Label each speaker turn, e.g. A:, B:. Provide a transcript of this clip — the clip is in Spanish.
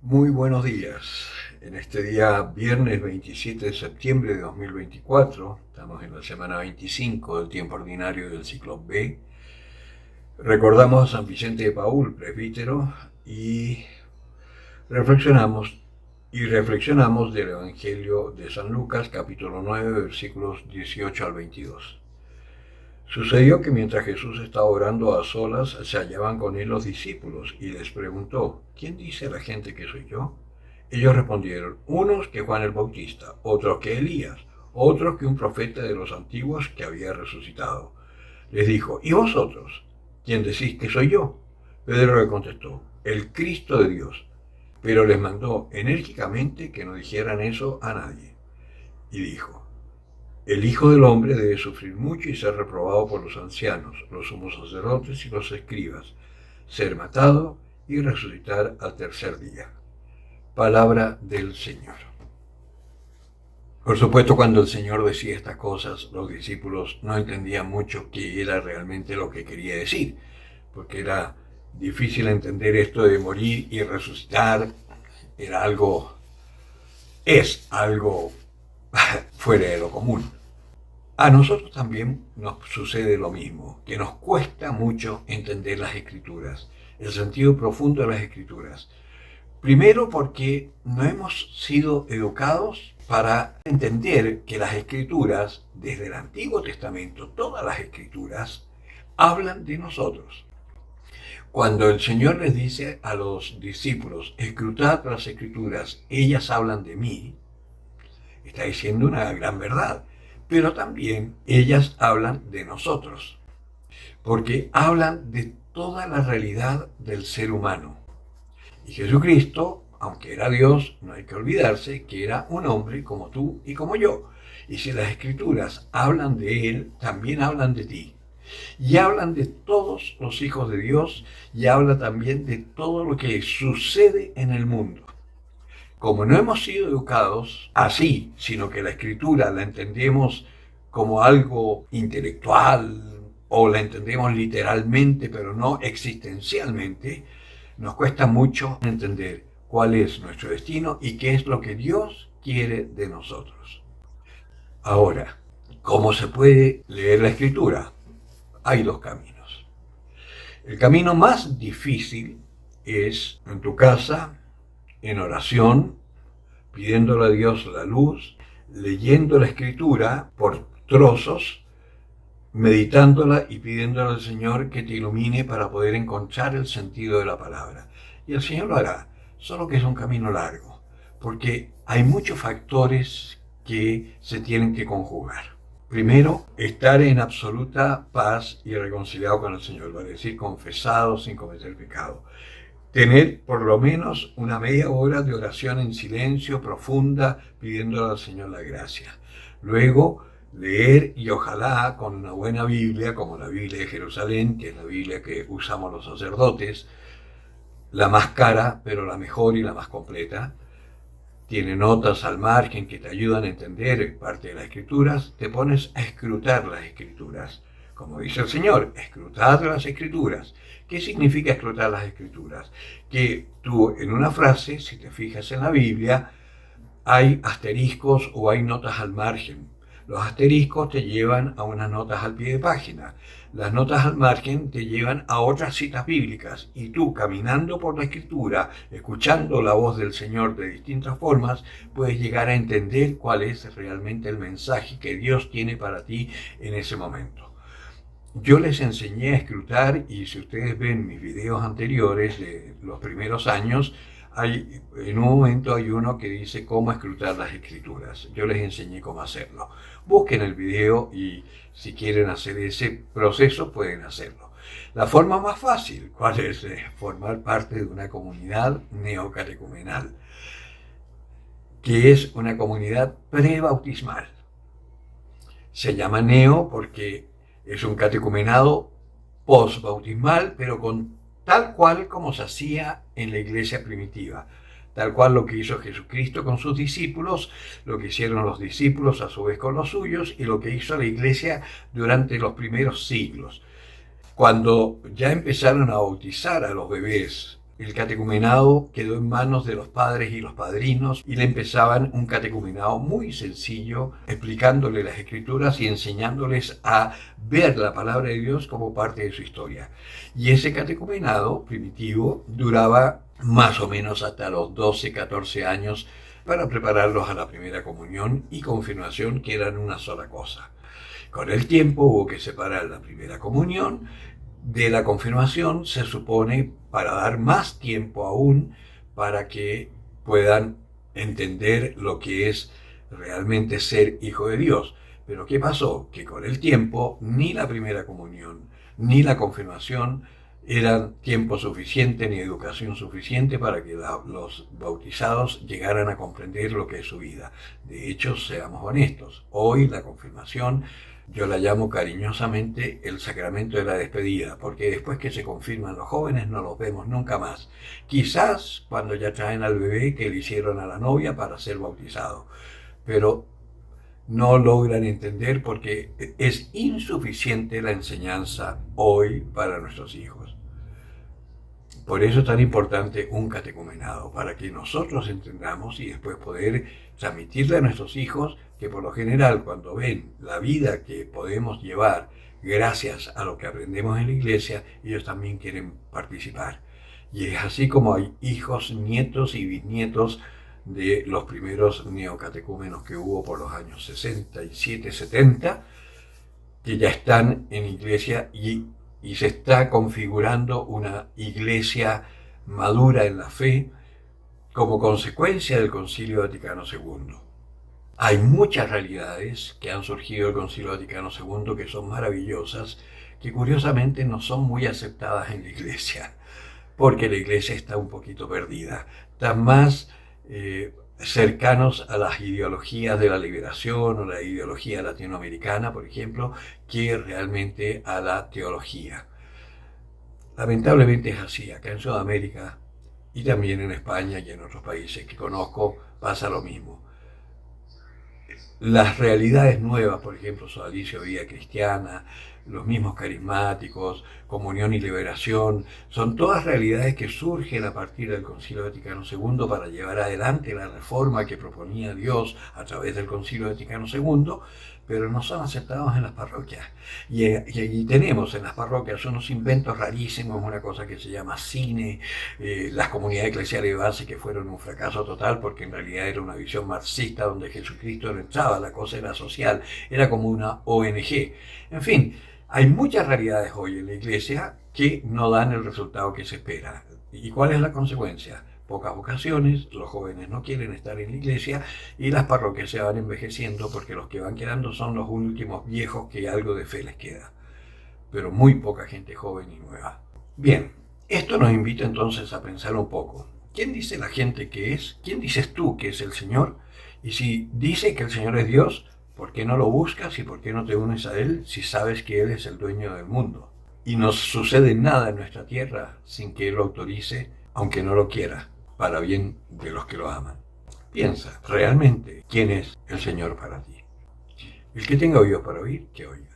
A: Muy buenos días. En este día, viernes 27 de septiembre de 2024, estamos en la semana 25 del tiempo ordinario del ciclo B. Recordamos a San Vicente de Paúl, presbítero, y reflexionamos reflexionamos del Evangelio de San Lucas, capítulo 9, versículos 18 al 22. Sucedió que mientras Jesús estaba orando a solas, se hallaban con él los discípulos y les preguntó: ¿Quién dice la gente que soy yo? Ellos respondieron: unos que Juan el Bautista, otros que Elías, otros que un profeta de los antiguos que había resucitado. Les dijo: ¿y vosotros? ¿Quién decís que soy yo? Pedro le contestó: el Cristo de Dios. Pero les mandó enérgicamente que no dijeran eso a nadie. Y dijo: el Hijo del Hombre debe sufrir mucho y ser reprobado por los ancianos, los sumos sacerdotes y los escribas, ser matado y resucitar al tercer día. Palabra del Señor. Por supuesto, cuando el Señor decía estas cosas, los discípulos no entendían mucho qué era realmente lo que quería decir, porque era difícil entender esto de morir y resucitar. Es algo fuera de lo común. A nosotros también nos sucede lo mismo, que nos cuesta mucho entender las Escrituras, el sentido profundo de las Escrituras. Primero porque no hemos sido educados para entender que las Escrituras, desde el Antiguo Testamento, todas las Escrituras, hablan de nosotros. Cuando el Señor les dice a los discípulos: escrutad las Escrituras, ellas hablan de mí, está diciendo una gran verdad. Pero también ellas hablan de nosotros, porque hablan de toda la realidad del ser humano. Y Jesucristo, aunque era Dios, no hay que olvidarse que era un hombre como tú y como yo. Y si las Escrituras hablan de Él, también hablan de ti. Y hablan de todos los hijos de Dios, y habla también de todo lo que sucede en el mundo. Como no hemos sido educados así, sino que la Escritura la entendemos como algo intelectual o la entendemos literalmente, pero no existencialmente, nos cuesta mucho entender cuál es nuestro destino y qué es lo que Dios quiere de nosotros. Ahora, ¿cómo se puede leer la Escritura? Hay dos caminos. El camino más difícil es en tu casa, en oración, pidiéndole a Dios la luz, leyendo la Escritura por trozos, meditándola y pidiéndole al Señor que te ilumine para poder encontrar el sentido de la palabra. Y el Señor lo hará, solo que es un camino largo, porque hay muchos factores que se tienen que conjugar. Primero, estar en absoluta paz y reconciliado con el Señor, es decir, confesado sin cometer pecado. Tener por lo menos una media hora de oración en silencio, profunda, pidiéndole al Señor la gracia. Luego, leer y ojalá con una buena Biblia, como la Biblia de Jerusalén, que es la Biblia que usamos los sacerdotes, la más cara, pero la mejor y la más completa. Tiene notas al margen que te ayudan a entender parte de las Escrituras. Te pones a escrutar las Escrituras. Como dice el Señor, escrutad las Escrituras. ¿Qué significa escrutar las Escrituras? Que tú en una frase, si te fijas en la Biblia, hay asteriscos o hay notas al margen. Los asteriscos te llevan a unas notas al pie de página. Las notas al margen te llevan a otras citas bíblicas. Y tú, caminando por la Escritura, escuchando la voz del Señor de distintas formas, puedes llegar a entender cuál es realmente el mensaje que Dios tiene para ti en ese momento. Yo les enseñé a escrutar, y si ustedes ven mis videos anteriores de los primeros años, en un momento hay uno que dice cómo escrutar las Escrituras. Yo les enseñé cómo hacerlo. Busquen el video y si quieren hacer ese proceso pueden hacerlo. La forma más fácil, ¿cuál es? Formar parte de una comunidad neocatecumenal, que es una comunidad prebautismal. Se llama neo porque es un catecumenado postbautismal, pero con tal cual como se hacía en la iglesia primitiva, tal cual lo que hizo Jesucristo con sus discípulos, lo que hicieron los discípulos a su vez con los suyos y lo que hizo la iglesia durante los primeros siglos. Cuando ya empezaron a bautizar a los bebés el catecumenado quedó en manos de los padres y los padrinos y le empezaban un catecumenado muy sencillo, explicándole las escrituras y enseñándoles a ver la palabra de Dios como parte de su historia. Y ese catecumenado primitivo duraba más o menos hasta los 12, 14 años para prepararlos a la primera comunión y confirmación, que eran una sola cosa. Con el tiempo hubo que separar la primera comunión de la confirmación, se supone, para dar más tiempo aún para que puedan entender lo que es realmente ser hijo de Dios. Pero ¿qué pasó? Que con el tiempo ni la primera comunión ni la confirmación eran tiempo suficiente ni educación suficiente para que los bautizados llegaran a comprender lo que es su vida. De hecho, seamos honestos, hoy la confirmación yo la llamo cariñosamente el sacramento de la despedida, porque después que se confirman los jóvenes no los vemos nunca más. Quizás cuando ya traen al bebé que le hicieron a la novia para ser bautizado, pero no logran entender porque es insuficiente la enseñanza hoy para nuestros hijos. Por eso es tan importante un catecumenado, para que nosotros entendamos y después poder transmitirle a nuestros hijos que por lo general cuando ven la vida que podemos llevar gracias a lo que aprendemos en la iglesia, ellos también quieren participar. Y es así como hay hijos, nietos y bisnietos de los primeros neocatecúmenos que hubo por los años 67, 70, que ya están en iglesia y se está configurando una iglesia madura en la fe como consecuencia del Concilio Vaticano II. Hay muchas realidades que han surgido del Concilio Vaticano II que son maravillosas, que curiosamente no son muy aceptadas en la iglesia, porque la iglesia está un poquito perdida. Están más cercanos a las ideologías de la liberación o la ideología latinoamericana, por ejemplo, que realmente a la teología. Lamentablemente es así. Acá en Sudamérica y también en España y en otros países que conozco pasa lo mismo. Las realidades nuevas, por ejemplo, Sodalicio Vida Cristiana, los mismos carismáticos, Comunión y Liberación, son todas realidades que surgen a partir del Concilio Vaticano II para llevar adelante la reforma que proponía Dios a través del Concilio Vaticano II, pero no son aceptados en las parroquias. Y tenemos en las parroquias unos inventos rarísimos, una cosa que se llama cine, las comunidades eclesiales de base que fueron un fracaso total porque en realidad era una visión marxista donde Jesucristo no entraba, la cosa era social, era como una ONG. En fin, hay muchas realidades hoy en la iglesia que no dan el resultado que se espera. ¿Y cuál es la consecuencia? Pocas vocaciones, los jóvenes no quieren estar en la iglesia y las parroquias se van envejeciendo porque los que van quedando son los últimos viejos que algo de fe les queda. Pero muy poca gente joven y nueva. Bien, esto nos invita entonces a pensar un poco. ¿Quién dice la gente que es? ¿Quién dices tú que es el Señor? Y si dice que el Señor es Dios, ¿por qué no lo buscas y por qué no te unes a Él si sabes que Él es el dueño del mundo? Y no sucede nada en nuestra tierra sin que Él lo autorice, aunque no lo quiera, para bien de los que lo aman. Piensa, realmente, ¿quién es el Señor para ti? El que tenga oídos para oír, que oiga.